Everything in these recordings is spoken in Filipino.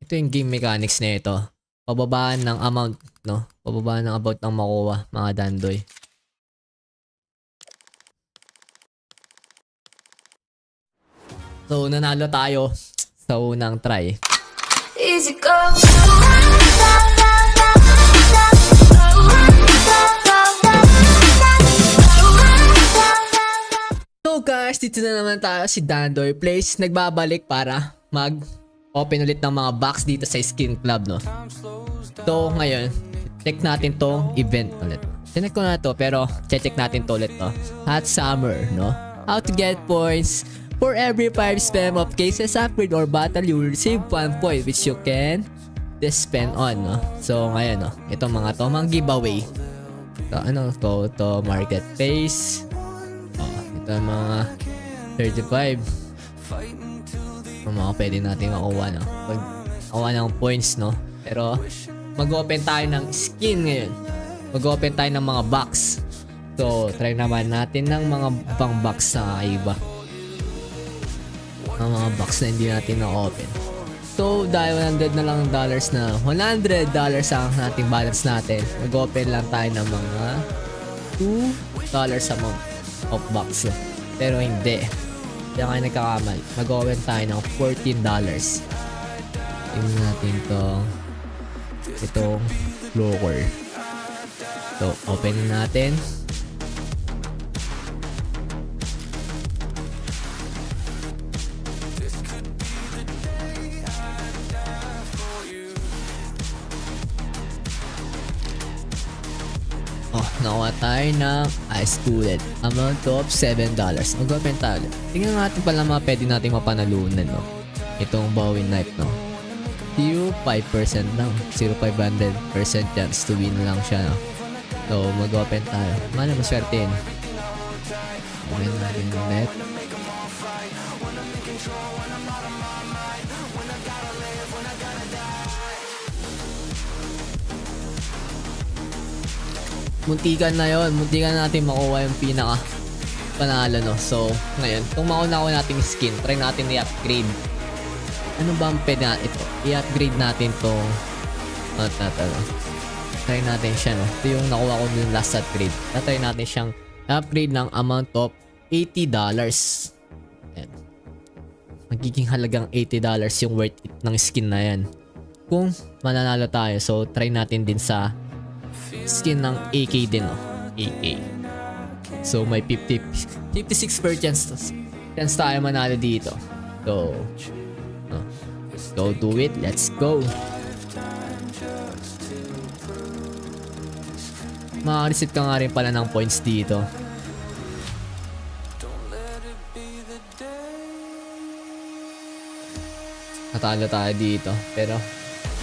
Ito yung game mechanics na ito. Pababaan ng amount, no? Pababaan ng about ng makuha, mga dandoy. So, nanalo tayo sa unang try. Easy go. So guys, dito na naman tayo si Dandoy Plays. Nagbabalik para mag-open ulit ng mga box dito sa Skin Club, no? So ngayon, check natin tong event ulit. Tinek ko na to, pero check natin to ulit, no? Hot Summer, no? How to get points. For every 5 spam of cases, upgrade or battle, you will receive 1 point which you can spend on, no? So ngayon, no? Itong mga to, mga giveaway. So ano, go to marketplace. Ito mga 35. Mga pwede natin makuha, no? Makuha ng points, no? Pero mag-open tayo ng skin ngayon. Mag-open tayo ng mga box. So try naman natin ng mga pang box sa iba. Ang mga box na hindi natin na-open. So dahil $100 na lang dollars na $100 ang ating balance natin, mag-open lang tayo ng mga $2 amount of box. Pero hindi. Hindi ako nagkakamali. Mag-open tayo ng $14. Tingnan natin itong locker. So open natin. Nakuha tayo ng Ice Cooler. Amount of $7. Mag-open tayo. Tingnan natin pala mga pwede natin mapanalunan, no? Itong Bowie Knife, no? 5% lang. 0.500% chance to win lang siya, no? So, mag-open tayo. Mana maswerte yun. Open natin yung net. Muntikan na yon, muntikan na natin makuha yung pinaka panalo, no? So ngayon, kung mauna ko natin skin, try natin i-upgrade. Ano ba ang pwede na ito? I-upgrade natin tong try natin siya, no? Ito yung nakuha ko dun last upgrade. Try natin siyang upgrade ng amount of $80. Ayan. Magiging halagang $80 yung worth it ng skin na yan kung mananalo tayo. So try natin din sa skin ng AK din, no? AK. So may 56% chance tayo manalo dito. So let's go do it. Let's go. Maka-receive ka nga rin pala ng points dito. Natalo tayo dito, pero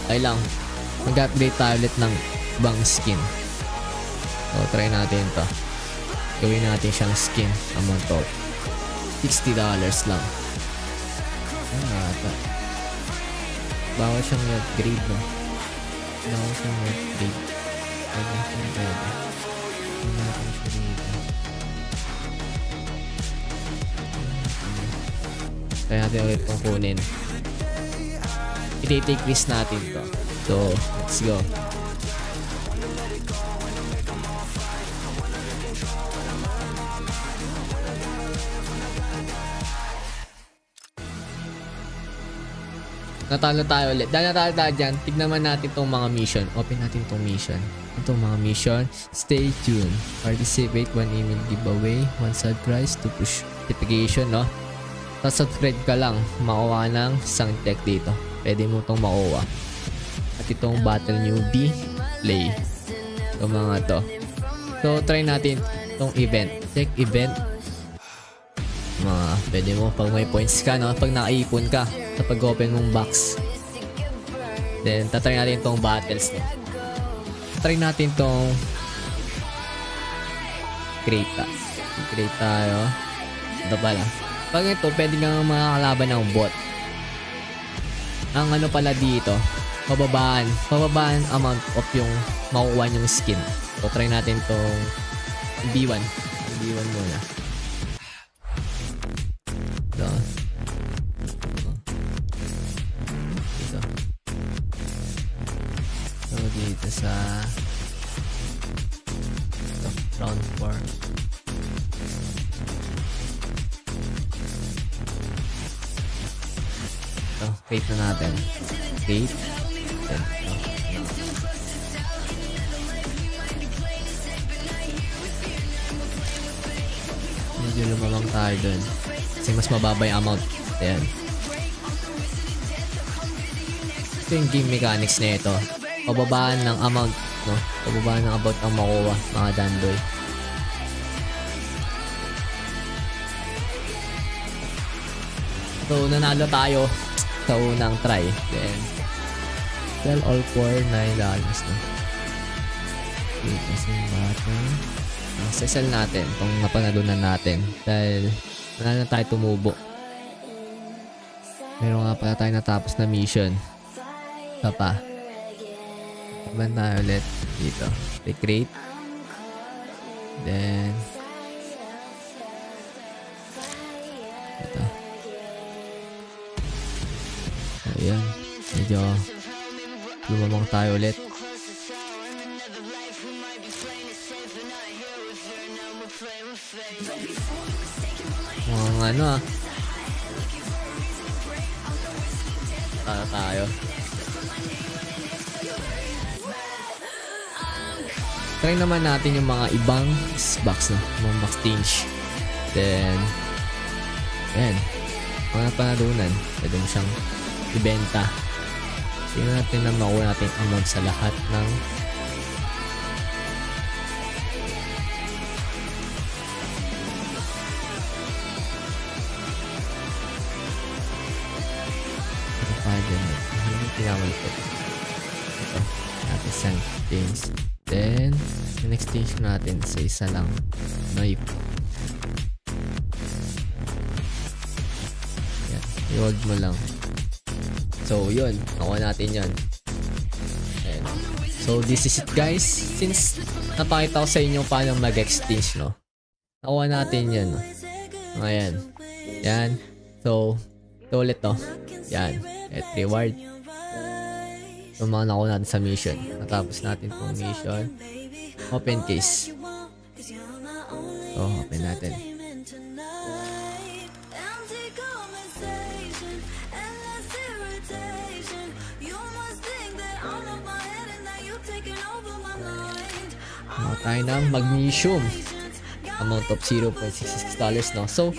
ay lang, mag-upgrade tayo ulit ng bang skin. So try natin to. Gawin natin siyang skin. Amount of $60 lang. Bawal siyang upgrade, no? Bawal siyang upgrade. Bawal siyang upgrade. Try natin ulit kung kunin. I-take risk natin to. So let's go. Natalo tayo ulit. Dahil natalo tayo dyan, tignan naman natin itong mga mission. Open natin itong mission. Itong mga mission. Stay tuned. Participate 1 email giveaway. 1 sub prize to push notification, no? Subscribe ka lang. Makuha ng isang tech dito. Pwede mo itong makuha. At itong battle newbie play. Itong mga to. So, try natin itong event. Check event. Pwede mo pag may points ka, no? Pag nakaipon ka sa pag-open mong box. Then tatry natin itong battles, no? Try natin itong create tayo. Ito pala, pag ito pwede kang makakalaban ng bot. Ang ano pala dito, pababaan amount of yung makukuha yung skin. So try natin itong B1 muna. dito sa round 4. Ito, create na natin. Create. Then, medyo lumamang tayo dun. Kasi mas mababa yung amount. Ayan. Ito yung game mechanics na ito. Pababaan ng amount, no? Pababaan ng about ang makuha, mga dandoy. So, nanalo tayo sa unang try. Then, sell all for $9 na. Okay, kasi yung bata. Sell natin itong napanalunan natin. Dahil, wala na tayo tumubo. Meron nga pala tayo natapos na mission. Ito pa. Iban tayo ulit dito. Recreate. Then, ito. Ayan. Medyo lumamang tayo ulit. Mga ano ah. Para tayo. Try naman natin yung mga ibang box na. Mga box stage. Then, ayan. Mga panalunan. Pwede mo siyang ibenta. Tingnan natin na makuha natin amount sa lahat ng pinamalipat. Ito. Natin send things. Then, yung next stage natin sa isa lang. Knife. Yan. I-hold mo lang. So, yun. Nakuha natin yan. Ayan. So, this is it guys. Since napakita ko sa inyo paano mag-exchange, no? Nakuha natin yan, no? Ayan. Yan. So, ito ulit, no? Yan. At reward. So, mga nakuha natin sa mission. Natapos natin itong mission. Open case. So, open natin. Nakuha tayo ng magnesium. Amount of $0.66, no? So,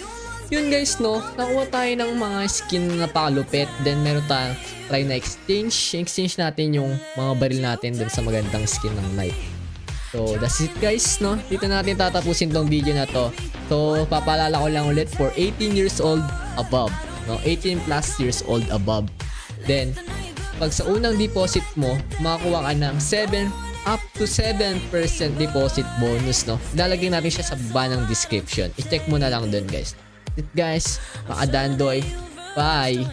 yun guys, no? Nakuha tayo ng mga skin na napakalupit. Then, meron tayong try na exchange. Exchange natin yung mga baril natin dun sa magandang skin ng knife. So, that's it guys, no? Dito natin tatapusin tong video na to. So, papaalala ko lang ulit for 18 years old above, no? 18 plus years old above. Then, pag sa unang deposit mo, makakuha ka ng 7 up to 7% deposit bonus, no? Lalagay natin siya sa baba ng description. I-check mo na lang dun guys. That's it guys. Mga dandoy. Bye!